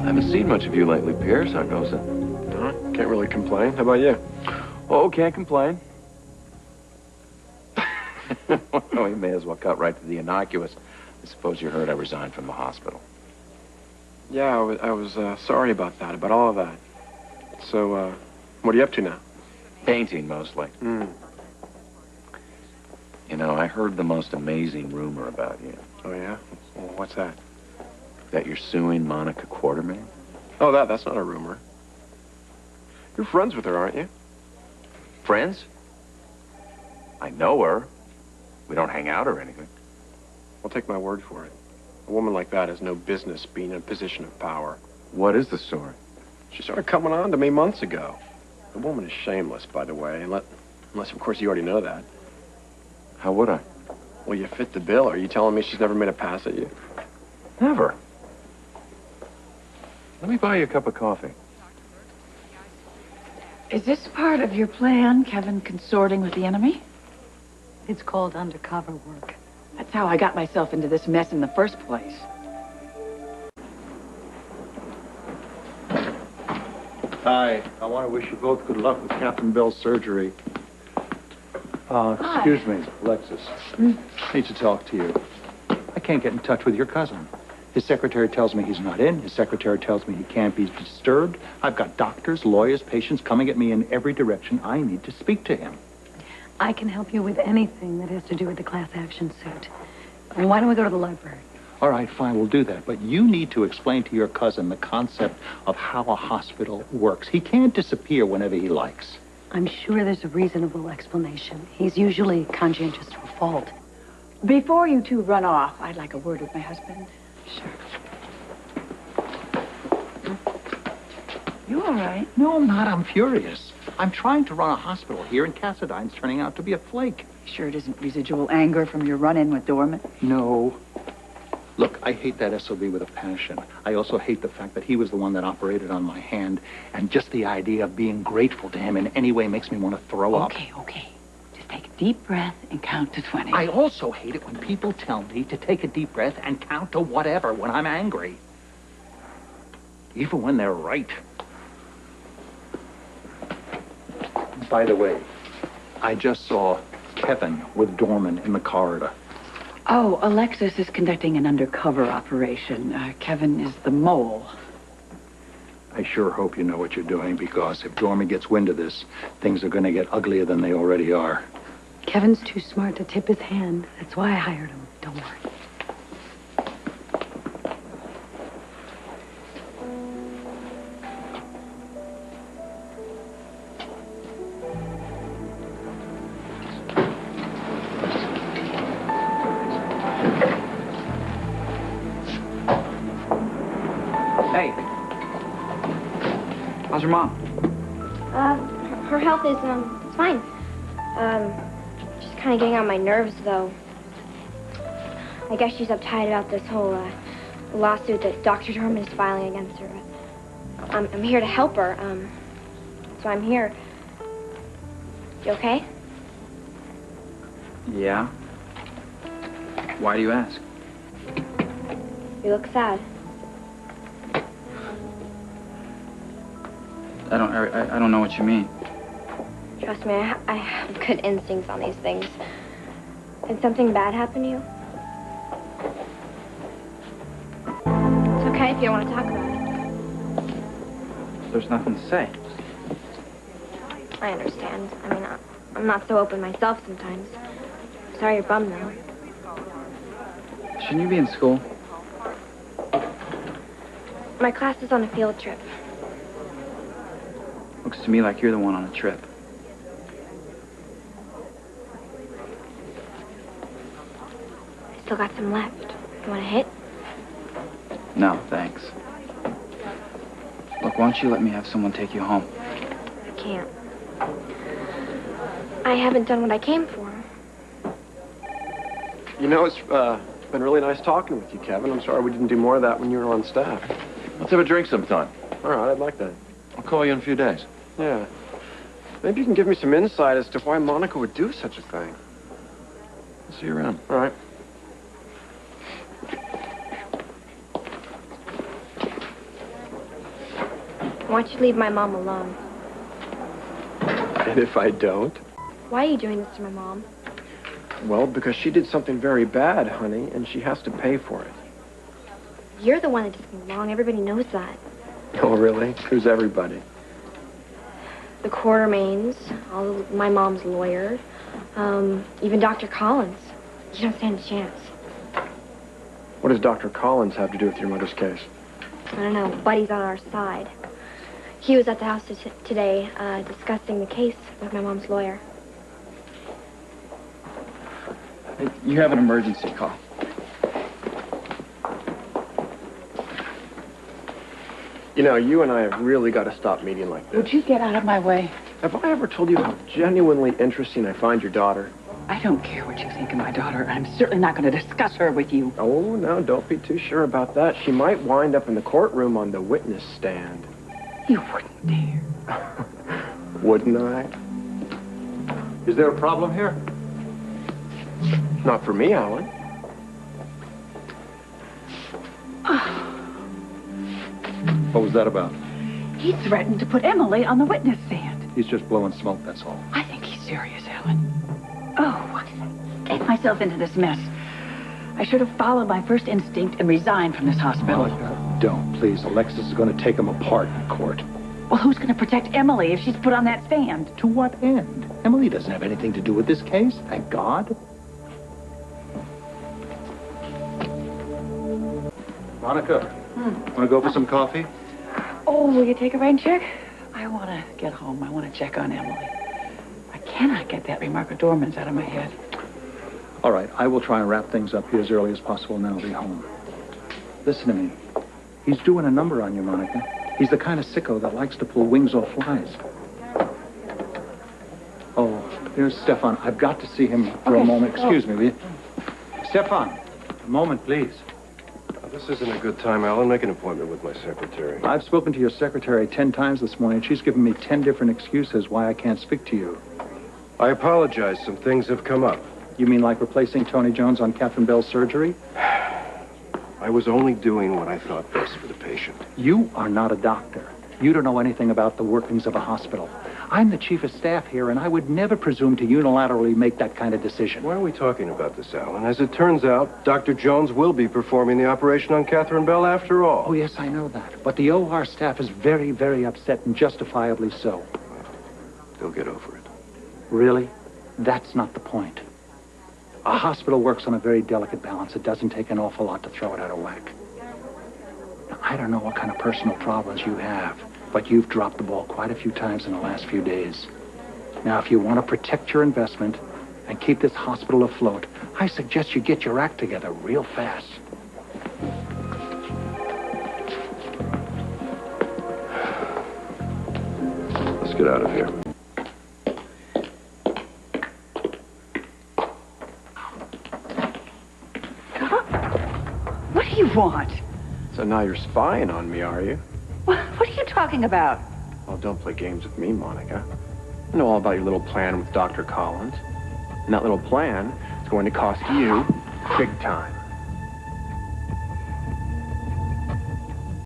Haven't seen much of you lately, Pierce. How goes it? Can't really complain. How about you? Oh, can't complain. Well, we may as well cut right to the innocuous. I suppose you heard I resigned from the hospital. Yeah, I was sorry about that, about all of that. So, what are you up to now? Painting, mostly. You know, I heard the most amazing rumor about you. Oh, yeah? Well, what's that? That you're suing Monica Quartermain? Oh, that's not a rumor. You're friends with her, aren't you? Friends? I know her. We don't hang out or anything. I'll take my word for it. A woman like that has no business being in a position of power. What is the story? She started coming on to me months ago. The woman is shameless, by the way, unless, of course, you already know that. How would I? Well, you fit the bill. Are you telling me she's never made a pass at you? Never. Let me buy you a cup of coffee. Is this part of your plan, Kevin consorting with the enemy? It's called undercover work. That's how I got myself into this mess in the first place. Hi. I want to wish you both good luck with Captain Bell's surgery. Excuse me, Alexis. I need to talk to you. I can't get in touch with your cousin. His secretary tells me he's not in. His secretary tells me he can't be disturbed. I've got doctors, lawyers, patients coming at me in every direction. I need to speak to him. I can help you with anything that has to do with the class action suit. Why don't we go to the library? All right, fine, we'll do that. But you need to explain to your cousin the concept of how a hospital works. He can't disappear whenever he likes. I'm sure there's a reasonable explanation. He's usually conscientious to a fault. Before you two run off, I'd like a word with my husband. Sure. You all right? No, I'm not. I'm furious. I'm trying to run a hospital here, and Cassadine's turning out to be a flake. Sure it isn't residual anger from your run-in with Dorman? No. Look, I hate that SOB with a passion. I also hate the fact that he was the one that operated on my hand, and just the idea of being grateful to him in any way makes me want to throw up. Okay. Just take a deep breath and count to 20. I also hate it when people tell me to take a deep breath and count to whatever when I'm angry. Even when they're right. By the way, I just saw Kevin with Dorman in the corridor. Oh, Alexis is conducting an undercover operation. Kevin is the mole. I sure hope you know what you're doing, because if Dorman gets wind of this, things are going to get uglier than they already are. Kevin's too smart to tip his hand. That's why I hired him. Don't worry. Hey. How's your mom? Her health is, it's fine. She's kind of getting on my nerves, though. I guess she's uptight about this whole, lawsuit that Dr. Dorman is filing against her. I'm here to help her, so I'm here. You okay? Yeah. Why do you ask? You look sad. I don't know what you mean. Trust me, I have good instincts on these things. Did something bad happen to you? It's okay if you don't want to talk about it. There's nothing to say. I understand. I mean, I'm not so open myself sometimes. Sorry you're bummed, though. Shouldn't you be in school? My class is on a field trip. Looks to me like you're the one on a trip. I still got some left. You want a hit? No, thanks. Look, why don't you let me have someone take you home? I can't. I haven't done what I came for. You know, it's been really nice talking with you, Kevin. I'm sorry we didn't do more of that when you were on staff. Let's have a drink sometime. All right, I'd like that. I'll call you in a few days. Yeah. Maybe you can give me some insight as to why Monica would do such a thing. I'll see you around. All right. I want you to leave my mom alone. And if I don't? Why are you doing this to my mom? Well, because she did something very bad, honey, and she has to pay for it. You're the one that doesn't belong. Everybody knows that. Oh, really? Who's everybody? The Quartermains, my mom's lawyer, even Dr. Collins. You don't stand a chance. What does Dr. Collins have to do with your mother's case? I don't know. Buddy's on our side. He was at the house today discussing the case with my mom's lawyer. Hey, you have an emergency call. You know, you and I have really got to stop meeting like this. Would you get out of my way? Have I ever told you how genuinely interesting I find your daughter? I don't care what you think of my daughter. I'm certainly not going to discuss her with you. Oh, no, don't be too sure about that. She might wind up in the courtroom on the witness stand. You wouldn't dare. Wouldn't I? Is there a problem here? Not for me, Alan. What was that about? He threatened to put Emily on the witness stand. He's just blowing smoke, that's all. I think he's serious, Alan. Oh, why did I get myself into this mess? I should have followed my first instinct and resigned from this hospital. Monica, don't, please. Alexis is going to take him apart in court. Well, who's going to protect Emily if she's put on that stand? To what end? Emily doesn't have anything to do with this case, thank God. Monica, want to go for some coffee? Oh, will you take a rain check? I want to get home. I want to check on Emily. I cannot get that remark of Dorman's out of my head. All right, I will try and wrap things up here as early as possible, and then I'll be home. Listen to me. He's doing a number on you, Monica. He's the kind of sicko that likes to pull wings off flies. Oh, there's Stefan. I've got to see him for a moment. Excuse me, will you? Stefan, a moment, please. This isn't a good time, Alan. Make an appointment with my secretary. I've spoken to your secretary 10 times this morning. She's given me 10 different excuses why I can't speak to you. I apologize. Some things have come up. You mean like replacing Tony Jones on Catherine Bell's surgery? I was only doing what I thought best for the patient. You are not a doctor. You don't know anything about the workings of a hospital. I'm the chief of staff here, and I would never presume to unilaterally make that kind of decision. Why are we talking about this, Alan? As it turns out, Dr. Jones will be performing the operation on Catherine Bell after all. Oh, yes, I know that. But the OR staff is very, very upset, and justifiably so. They'll get over it. Really? That's not the point. A hospital works on a very delicate balance. It doesn't take an awful lot to throw it out of whack. Now, I don't know what kind of personal problems you have, but you've dropped the ball quite a few times in the last few days. Now, if you want to protect your investment and keep this hospital afloat, I suggest you get your act together real fast. Let's get out of here. What do you want? So now you're spying on me, are you? What are you talking about? Oh, don't play games with me, Monica. I know all about your little plan with Dr. Collins. And that little plan is going to cost you big time.